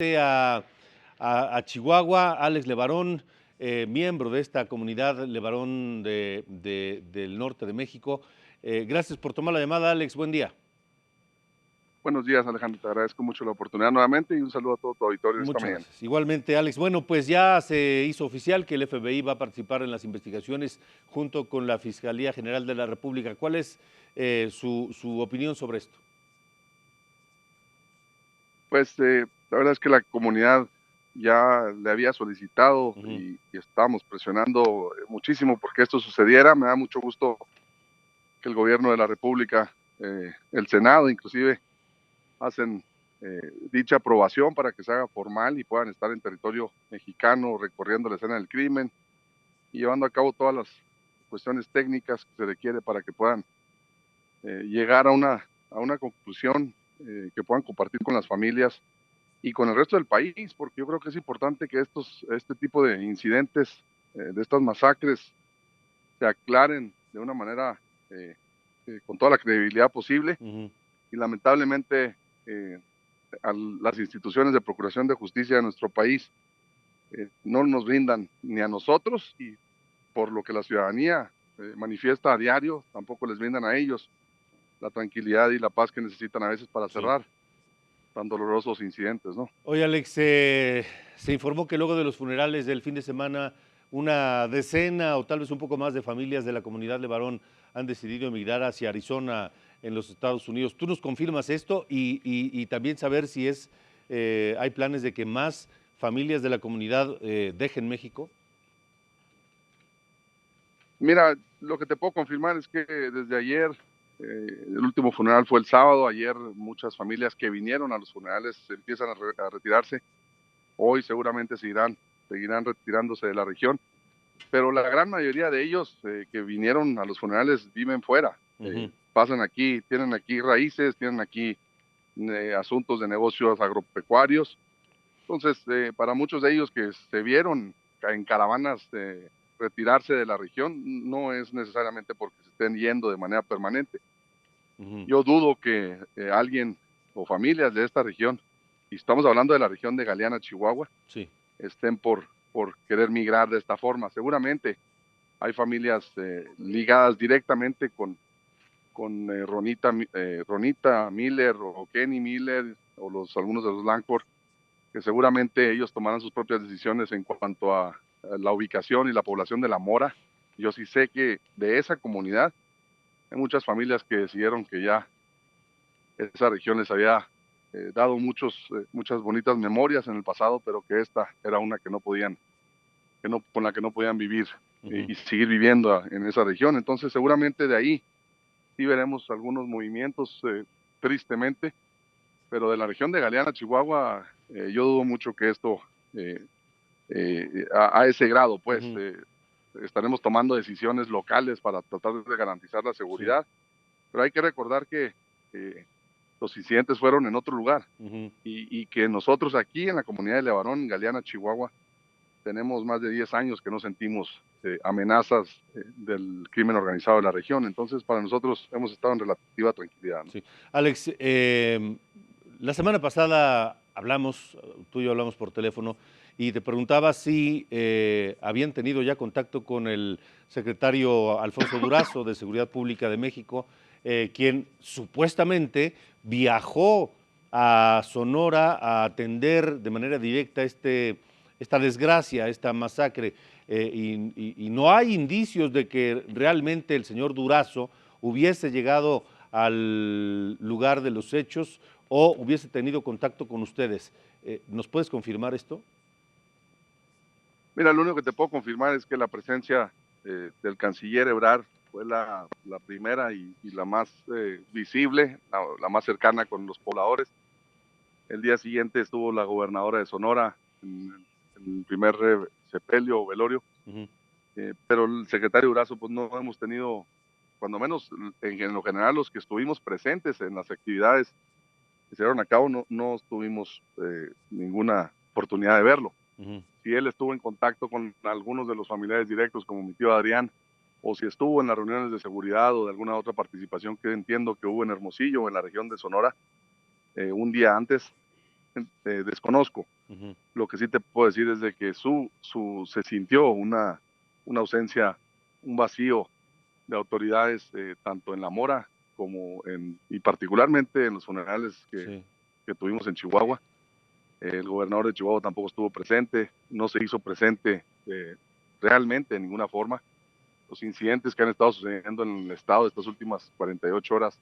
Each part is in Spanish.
a, a Chihuahua, Alex Levarón, miembro de esta comunidad Levarón del norte de México. Gracias por tomar la llamada, Alex. Buen día. Buenos días, Alejandro. Te agradezco mucho la oportunidad nuevamente y un saludo a todo tu auditorio esta Muchas mañana. gracias. Igualmente, Alex. Bueno, pues ya se hizo oficial que el FBI va a participar en las investigaciones junto con la Fiscalía General de la República. ¿Cuál es su opinión sobre esto? Pues la verdad es que la comunidad ya le había solicitado y estábamos presionando muchísimo porque esto sucediera. Me da mucho gusto que el gobierno de la República, el Senado inclusive, hacen dicha aprobación para que se haga formal y puedan estar en territorio mexicano recorriendo la escena del crimen y llevando a cabo todas las cuestiones técnicas que se requiere para que puedan llegar a una conclusión que puedan compartir con las familias y con el resto del país, porque yo creo que es importante que este tipo de incidentes, de estas masacres, se aclaren de una manera con toda la credibilidad posible. Y lamentablemente a las instituciones de procuración de justicia de nuestro país no nos brindan ni a nosotros, y por lo que la ciudadanía manifiesta a diario, tampoco les brindan a ellos la tranquilidad y la paz que necesitan a veces para cerrar tan dolorosos incidentes, ¿no? Oye, Alex, se informó que luego de los funerales del fin de semana, una decena o tal vez un poco más de familias de la comunidad Levarón han decidido emigrar hacia Arizona, en los Estados Unidos. ¿Tú nos confirmas esto y también saber si hay planes de que más familias de la comunidad dejen México? Mira, lo que te puedo confirmar es que desde ayer, el último funeral fue el sábado. Ayer muchas familias que vinieron a los funerales empiezan a retirarse. Hoy seguramente seguirán retirándose de la región, pero la gran mayoría de ellos que vinieron a los funerales viven fuera. Pasan aquí, tienen aquí raíces, tienen aquí asuntos de negocios agropecuarios. Entonces, para muchos de ellos que se vieron en caravanas retirarse de la región, no es necesariamente porque se estén yendo de manera permanente. Yo dudo que alguien o familias de esta región, y estamos hablando de la región de Galeana, Chihuahua, estén por querer migrar de esta forma. Seguramente hay familias ligadas directamente con Ronita Miller o Kenny Miller o algunos de los Langford, que seguramente ellos tomarán sus propias decisiones en cuanto a la ubicación y la población de La Mora. Yo sí sé que de esa comunidad hay muchas familias que decidieron que ya esa región les había dado muchas bonitas memorias en el pasado, pero que esta era una que no podían, con la que no podían vivir y seguir viviendo en esa región. Entonces seguramente de ahí sí veremos algunos movimientos, tristemente, pero de la región de Galeana, Chihuahua, yo dudo mucho que esto a ese grado, pues, estaremos tomando decisiones locales para tratar de garantizar la seguridad, pero hay que recordar que los incidentes fueron en otro lugar y que nosotros aquí en la comunidad de Levarón, en Galeana, Chihuahua, tenemos más de 10 años que no sentimos amenazas del crimen organizado de la región. Entonces, para nosotros hemos estado en relativa tranquilidad, ¿no? Sí. Alex, la semana pasada tú y yo hablamos por teléfono y te preguntaba si habían tenido ya contacto con el secretario Alfonso Durazo de Seguridad Pública de México, quien supuestamente viajó a Sonora a atender de manera directa esta desgracia, esta masacre, y no hay indicios de que realmente el señor Durazo hubiese llegado al lugar de los hechos o hubiese tenido contacto con ustedes. ¿Nos puedes confirmar esto? Mira, lo único que te puedo confirmar es que la presencia del canciller Ebrard fue la primera y la más visible, la más cercana con los pobladores. El día siguiente estuvo la gobernadora de Sonora en el primer sepelio o velorio, pero el secretario Durazo, pues no hemos tenido, cuando menos en lo general, los que estuvimos presentes en las actividades que se llevaron a cabo, no tuvimos ninguna oportunidad de verlo. Si él estuvo en contacto con algunos de los familiares directos, como mi tío Adrián, o si estuvo en las reuniones de seguridad o de alguna otra participación que entiendo que hubo en Hermosillo o en la región de Sonora un día antes, desconozco. Ujú. Lo que sí te puedo decir es de que se sintió una ausencia, un vacío de autoridades, tanto en La Mora y particularmente en los funerales Sí. que tuvimos en Chihuahua. El gobernador de Chihuahua tampoco estuvo presente, no se hizo presente realmente de ninguna forma. Los incidentes que han estado sucediendo en el estado estas últimas 48 horas,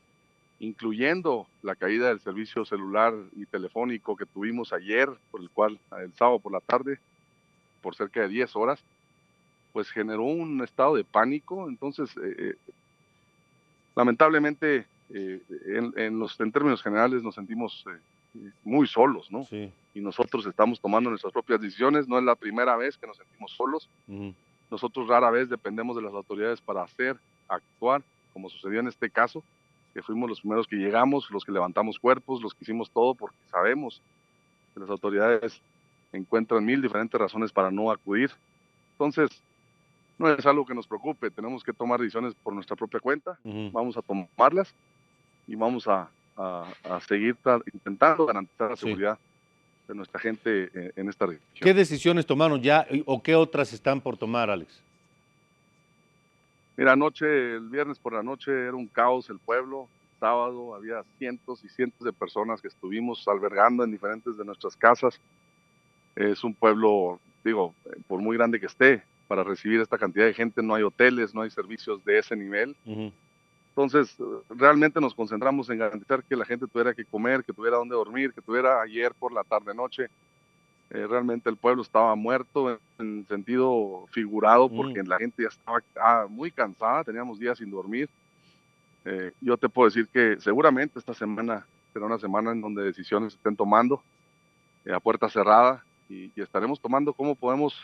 incluyendo la caída del servicio celular y telefónico que tuvimos ayer, por el cual el sábado por la tarde, por cerca de 10 horas, pues generó un estado de pánico. Entonces, lamentablemente, en términos generales nos sentimos muy solos, ¿no? Sí. Y nosotros estamos tomando nuestras propias decisiones, no es la primera vez que nos sentimos solos. Ujú. Nosotros rara vez dependemos de las autoridades para actuar, como sucedió en este caso, que fuimos los primeros que llegamos, los que levantamos cuerpos, los que hicimos todo, porque sabemos que las autoridades encuentran mil diferentes razones para no acudir. Entonces, no es algo que nos preocupe, tenemos que tomar decisiones por nuestra propia cuenta, Ujú. vamos a tomarlas y vamos a seguir intentando garantizar la Sí. seguridad de nuestra gente en esta ¿Qué región. decisiones tomaron ya o qué otras están por tomar, Alex? Mira, el viernes por la noche era un caos el pueblo. El sábado había cientos y cientos de personas que estuvimos albergando en diferentes de nuestras casas. Es un pueblo, digo, por muy grande que esté, para recibir esta cantidad de gente no hay hoteles, no hay servicios de ese nivel. Ujú. Entonces, realmente nos concentramos en garantizar que la gente tuviera que comer, que tuviera dónde dormir, que tuviera ayer por la tarde-noche. Realmente el pueblo estaba muerto en sentido figurado Mm. porque la gente ya estaba muy cansada, teníamos días sin dormir. Yo te puedo decir que seguramente esta semana será una semana en donde decisiones se estén tomando a puerta cerrada y estaremos tomando cómo podemos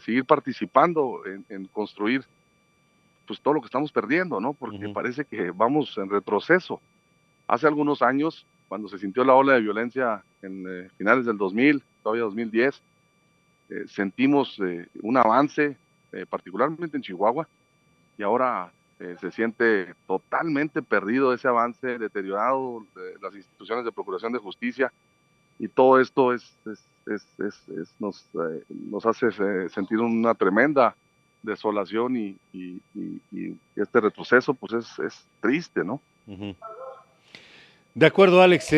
seguir participando en construir pues todo lo que estamos perdiendo, ¿no? Porque Ujú. parece que vamos en retroceso. Hace algunos años, cuando se sintió la ola de violencia en finales del 2000, todavía 2010, sentimos un avance, particularmente en Chihuahua, y ahora se siente totalmente perdido ese avance, deteriorado de las instituciones de procuración de justicia, y todo esto nos hace sentir una tremenda desolación y este retroceso pues es triste, ¿no? Ujú. De acuerdo, Alex.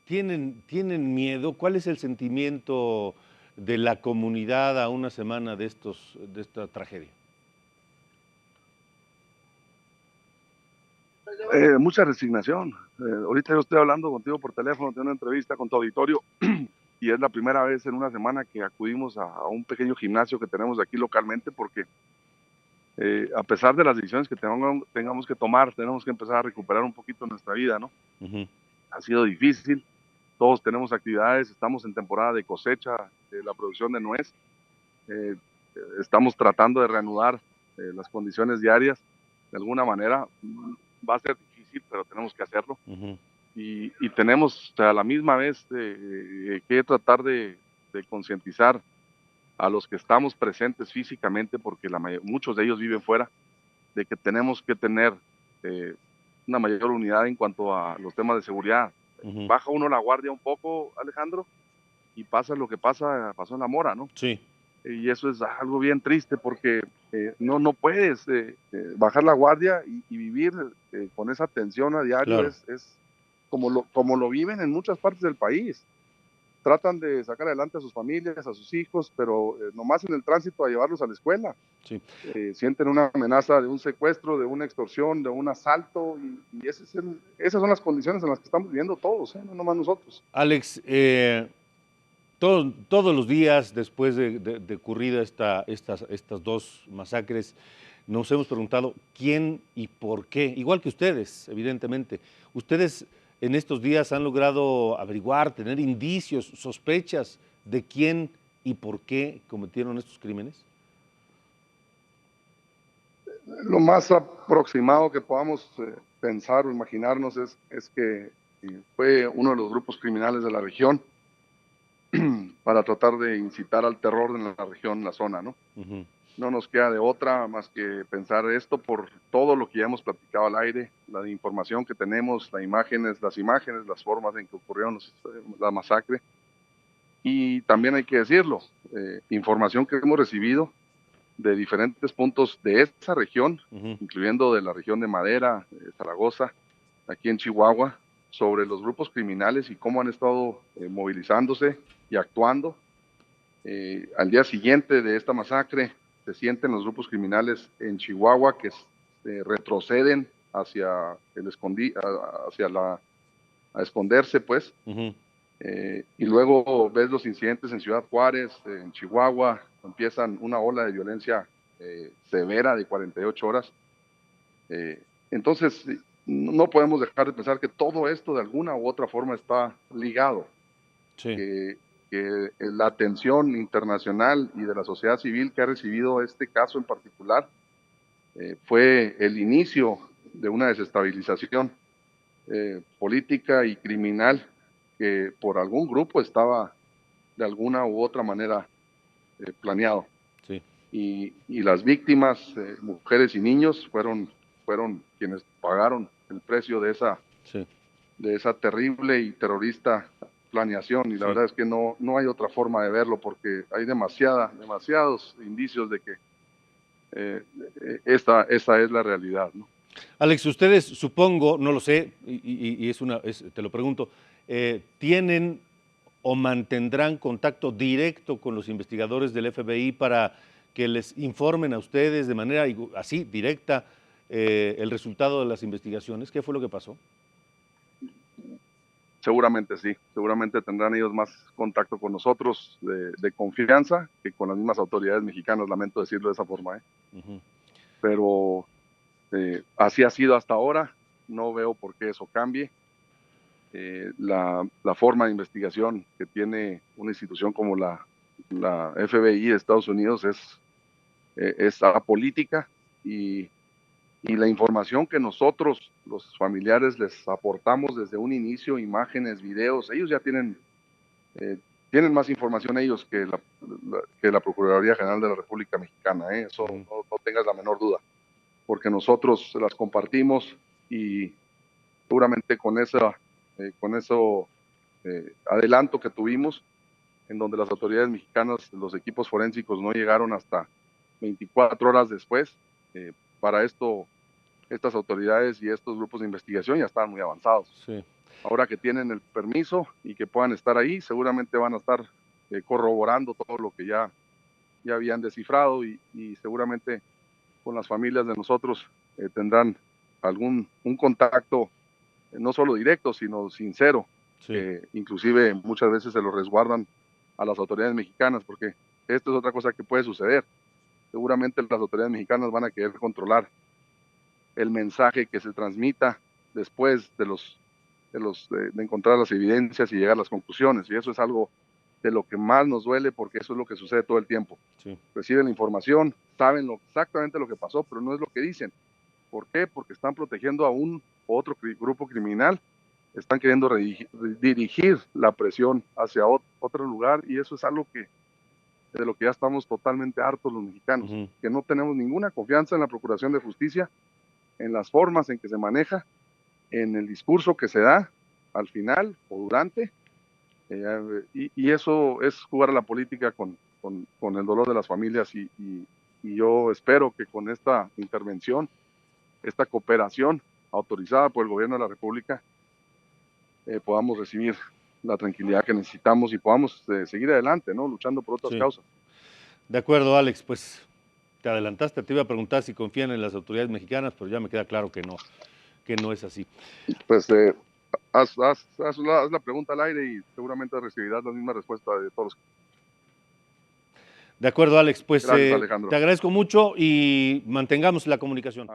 ¿Tienen miedo? ¿Cuál es el sentimiento de la comunidad a una semana de esta tragedia? Mucha resignación. Ahorita yo estoy hablando contigo por teléfono, tengo una entrevista con tu auditorio y es la primera vez en una semana que acudimos a un pequeño gimnasio que tenemos aquí localmente porque a pesar de las decisiones que tengamos que tomar, tenemos que empezar a recuperar un poquito nuestra vida, ¿no? Ujú. Ha sido difícil, todos tenemos actividades, estamos en temporada de cosecha de la producción de nuez, eh, estamos tratando de reanudar las condiciones diarias de alguna manera. Va a ser difícil, pero tenemos que hacerlo. Ujú. Y tenemos a la misma vez que tratar de concientizar a los que estamos presentes físicamente, porque muchos de ellos viven fuera, de que tenemos que tener eh, una mayor unidad en cuanto a los temas de seguridad. Ujú. Baja uno la guardia un poco, Alejandro, y pasa lo que pasó en La Mora, ¿no? Sí. Y eso es algo bien triste porque no puedes bajar la guardia y vivir con esa tensión a diario. Claro. Es como lo viven en muchas partes del país. Tratan de sacar adelante a sus familias, a sus hijos, pero nomás en el tránsito a llevarlos a la escuela. Sí. Sienten una amenaza de un secuestro, de una extorsión, de un asalto, y esas son las condiciones en las que estamos viviendo todos, no nomás nosotros. Alex, todos los días después de ocurrida estas dos masacres, nos hemos preguntado quién y por qué, igual que ustedes, evidentemente. Ustedes en estos días han logrado averiguar, tener indicios, sospechas de quién y por qué cometieron estos crímenes. Lo más aproximado que podamos pensar o imaginarnos es que fue uno de los grupos criminales de la región para tratar de incitar al terror en la región, en la zona, ¿no? Ujú. no nos queda de otra más que pensar esto por todo lo que ya hemos platicado al aire, la información que tenemos, las imágenes, las formas en que ocurrieron la masacre. Y también hay que decirlo, información que hemos recibido de diferentes puntos de esa región, incluyendo de la región de Madera, Zaragoza, aquí en Chihuahua, sobre los grupos criminales y cómo han estado movilizándose y actuando. Al día siguiente de esta masacre, se sienten los grupos criminales en Chihuahua que retroceden hacia a esconderse, pues. Y luego ves los incidentes en Ciudad Juárez, en Chihuahua, empiezan una ola de violencia severa de 48 horas. Entonces, no podemos dejar de pensar que todo esto de alguna u otra forma está ligado. Sí. Que la atención internacional y de la sociedad civil que ha recibido este caso en particular fue el inicio de una desestabilización política y criminal que por algún grupo estaba de alguna u otra manera planeado. Sí. Y las víctimas, mujeres y niños, fueron quienes pagaron el precio de esa terrible y terrorista planeación. Y la verdad es que no hay otra forma de verlo porque hay demasiados indicios de que esa es la realidad, ¿no? Alex, ustedes supongo, no lo sé, te lo pregunto, ¿tienen o mantendrán contacto directo con los investigadores del FBI para que les informen a ustedes de manera así directa el resultado de las investigaciones? ¿Qué fue lo que pasó? Seguramente sí, seguramente tendrán ellos más contacto con nosotros de confianza que con las mismas autoridades mexicanas, lamento decirlo de esa forma, pero así ha sido hasta ahora, no veo por qué eso cambie. La forma de investigación que tiene una institución como la FBI de Estados Unidos es apolítica y la información que nosotros, los familiares, les aportamos desde un inicio, imágenes, videos, ellos ya tienen más información ellos que la Procuraduría General de la República Mexicana, eso no tengas la menor duda, porque nosotros las compartimos y seguramente con eso adelanto que tuvimos, en donde las autoridades mexicanas, los equipos forensicos no llegaron hasta 24 horas después. Para esto, estas autoridades y estos grupos de investigación ya estaban muy avanzados. Sí. Ahora que tienen el permiso y que puedan estar ahí, seguramente van a estar corroborando todo lo que ya habían descifrado y seguramente con las familias de nosotros tendrán un contacto no solo directo, sino sincero. Sí. Inclusive muchas veces se lo resguardan a las autoridades mexicanas, porque esto es otra cosa que puede suceder. Seguramente las autoridades mexicanas van a querer controlar el mensaje que se transmita después de encontrar las evidencias y llegar a las conclusiones. Y eso es algo de lo que más nos duele, porque eso es lo que sucede todo el tiempo. Sí. Reciben la información, saben exactamente lo que pasó, pero no es lo que dicen. ¿Por qué? Porque están protegiendo a un otro grupo criminal, están queriendo dirigir la presión hacia otro lugar, y eso es algo de lo que ya estamos totalmente hartos los mexicanos, que no tenemos ninguna confianza en la Procuración de Justicia, en las formas en que se maneja, en el discurso que se da al final o durante, y eso es jugar a la política con el dolor de las familias, y yo espero que con esta intervención, esta cooperación autorizada por el gobierno de la República, podamos recibir la tranquilidad que necesitamos y podamos seguir adelante, ¿no? Luchando por otras causas. De acuerdo, Alex, pues te adelantaste, te iba a preguntar si confían en las autoridades mexicanas, pero ya me queda claro que no es así. Pues haz la pregunta al aire y seguramente recibirás la misma respuesta de todos. De acuerdo, Alex, pues Gracias, Alejandro. te agradezco mucho y mantengamos la comunicación.